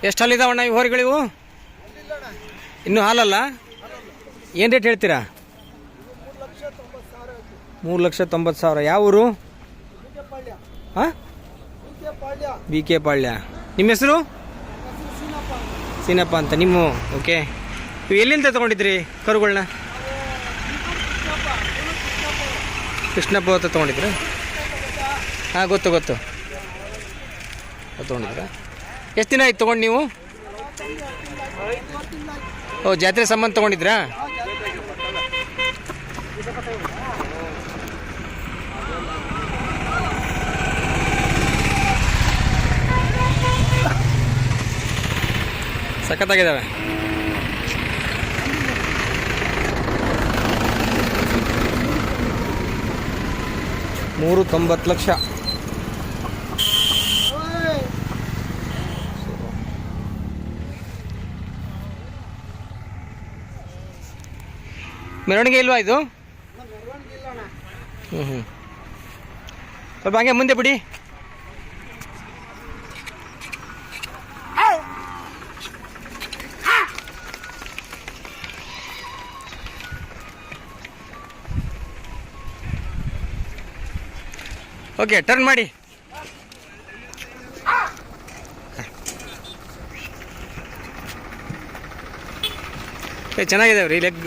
ಎಷ್ಟು ಹಾಲಿದಾವಣ್ಣ ಇವು ಹೋರಿಗಳಿವು? ಇನ್ನೂ ಹಾಲಲ್ಲ? ಏನು ರೇಟ್ ಹೇಳ್ತೀರಾ? 3,90,000. ಯಾವ ಊರು? ಹಾಂ, ಬಿ ಕೆ ಪಾಳ್ಯ. ನಿಮ್ಮ ಹೆಸರು? ಸೀನಪ್ಪ ಅಂತ. ನಿಮ್ಮ ಓಕೆ. ಇವು ಎಲ್ಲಿಂದ ತೊಗೊಂಡಿದ್ರಿ ಕರುಗಳನ್ನ? ಕೃಷ್ಣಪ್ಪ ಹತ್ರ ತೊಗೊಂಡಿದ್ರಾ? ಹಾಂ, ಗೊತ್ತು ತೊಗೊಂಡಿದ್ರಾ? ಎಷ್ಟು ದಿನ ಆಯ್ತು ತೊಗೊಂಡು ನೀವು? ಓ, ಜಾತ್ರೆ ಸಂಬಂಧ ತೊಗೊಂಡಿದ್ರಾ? ಸಖತ್ತಾಗಿದ್ದಾವೆ. $390,000. ಮೆರವಣಿಗೆ ಇಲ್ವಾ ಇದು? ಸ್ವಲ್ಪ ಹಂಗೆ ಮುಂದೆ ಬಿಡಿ. ಓಕೆ, ಟರ್ನ್ ಮಾಡಿ. ಚೆನ್ನಾಗಿದ್ದಾವೆ ರೀ ಲೆಗ್.